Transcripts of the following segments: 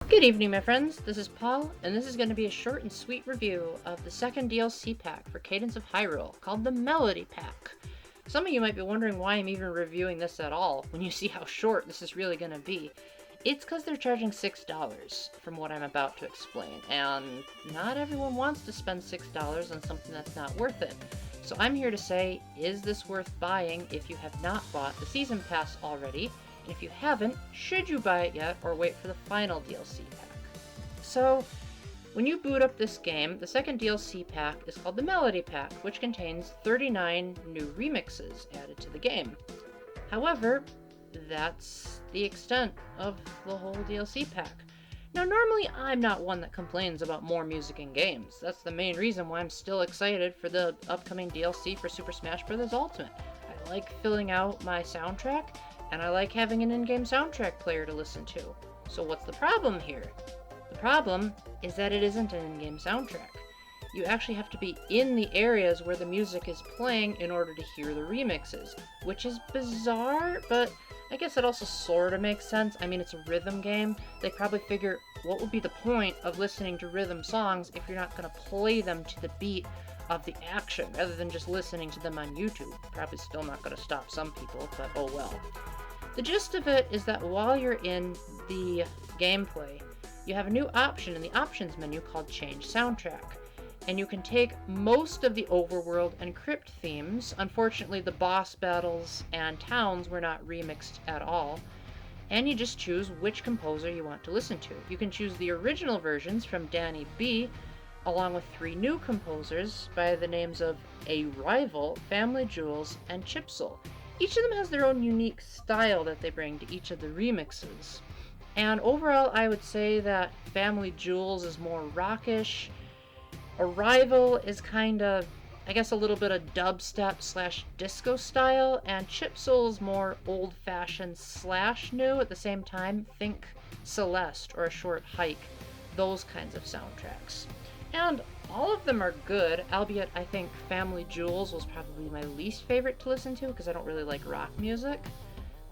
Good evening, my friends. This is Paul, and this is going to be a short and sweet review of the second DLC pack for Cadence of Hyrule, called the Melody Pack. Some of you might be wondering why I'm even reviewing this at all, when you see how short this is really going to be. It's because they're charging $6, from what I'm about to explain, and not everyone wants to spend $6 on something that's not worth it. So I'm here to say, is this worth buying if you have not bought the Season Pass already? And if you haven't, should you buy it yet or wait for the final DLC pack? So, when you boot up this game, the second DLC pack is called the Melody Pack, which contains 39 new remixes added to the game. However, that's the extent of the whole DLC pack. Now, normally I'm not one that complains about more music in games. That's the main reason why I'm still excited for the upcoming DLC for Super Smash Bros. Ultimate. I like filling out my soundtrack, and I like having an in-game soundtrack player to listen to. So what's the problem here? The problem is that it isn't an in-game soundtrack. You actually have to be in the areas where the music is playing in order to hear the remixes, which is bizarre, but I guess it also sort of makes sense. I mean, it's a rhythm game. They probably figure, what would be the point of listening to rhythm songs if you're not going to play them to the beat of the action, rather than just listening to them on YouTube? Probably still not going to stop some people, but oh well. The gist of it is that while you're in the gameplay, you have a new option in the options menu called Change Soundtrack. And you can take most of the overworld and crypt themes. Unfortunately, the boss battles and towns were not remixed at all. And you just choose which composer you want to listen to. You can choose the original versions from Danny B, along with 3 new composers by the names of A Rival, Family Jewels, and Chipsel. Each of them has their own unique style that they bring to each of the remixes. And overall, I would say that Family Jewels is more rockish. Arrival is kind of, I guess, a little bit of dubstep slash disco style, and Chipsel is more old-fashioned slash new at the same time. Think Celeste or A Short Hike, those kinds of soundtracks. And all of them are good, albeit I think Family Jewels was probably my least favorite to listen to because I don't really like rock music.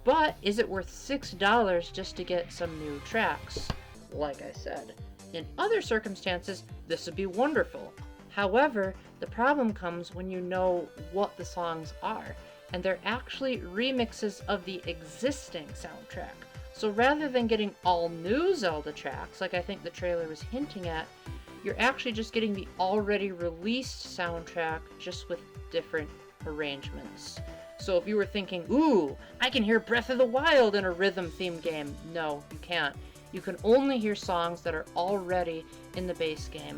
But is it worth $6 just to get some new tracks? Like I said, in other circumstances, this would be wonderful. However, the problem comes when you know what the songs are, and they're actually remixes of the existing soundtrack. So rather than getting all new Zelda tracks, like I think the trailer was hinting at, you're actually just getting the already released soundtrack, just with different arrangements. So if you were thinking, ooh, I can hear Breath of the Wild in a rhythm-themed game, no, you can't. You can only hear songs that are already in the base game,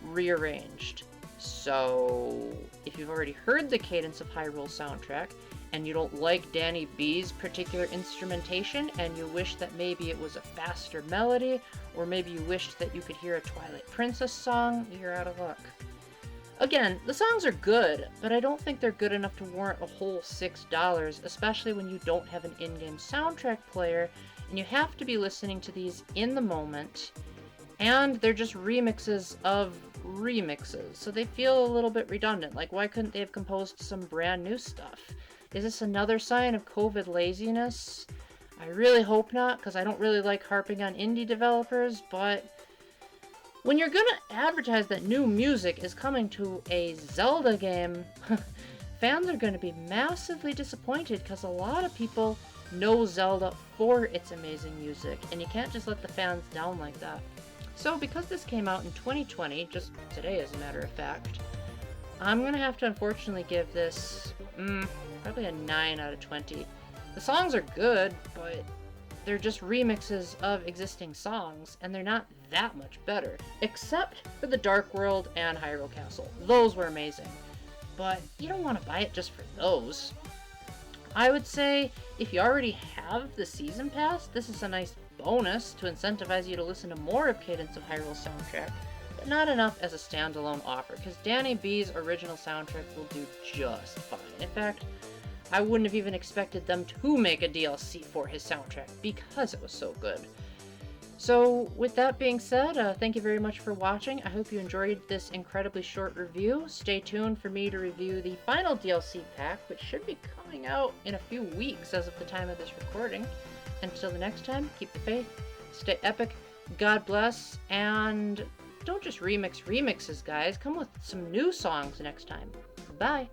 rearranged. So, if you've already heard the Cadence of Hyrule soundtrack, and you don't like Danny B's particular instrumentation, and you wish that maybe it was a faster melody, or maybe you wished that you could hear a Twilight Princess song, you're out of luck. Again, the songs are good, but I don't think they're good enough to warrant a whole $6, especially when you don't have an in-game soundtrack player, and you have to be listening to these in the moment, and they're just remixes of remixes, so they feel a little bit redundant. Like, why couldn't they have composed some brand new stuff? Is this another sign of COVID laziness? I really hope not, because I don't really like harping on indie developers, but when you're gonna advertise that new music is coming to a Zelda game, fans are gonna be massively disappointed because a lot of people know Zelda for its amazing music, and you can't just let the fans down like that. So because this came out in 2020, just today as a matter of fact, I'm gonna have to unfortunately give this probably a 9 out of 20. The songs are good, but they're just remixes of existing songs, and they're not that much better, except for the Dark World and Hyrule Castle. Those were amazing, but you don't want to buy it just for those. I would say if you already have the Season Pass, this is a nice bonus to incentivize you to listen to more of Cadence of Hyrule soundtrack, but not enough as a standalone offer, because Danny B's original soundtrack will do just fine. In fact, I wouldn't have even expected them to make a DLC for his soundtrack because it was so good. So with that being said, thank you very much for watching. I hope you enjoyed this incredibly short review. Stay tuned for me to review the final DLC pack, which should be coming out in a few weeks as of the time of this recording. Until the next time, keep the faith, stay epic, God bless, and don't just remix remixes, guys. Come with some new songs next time. Bye.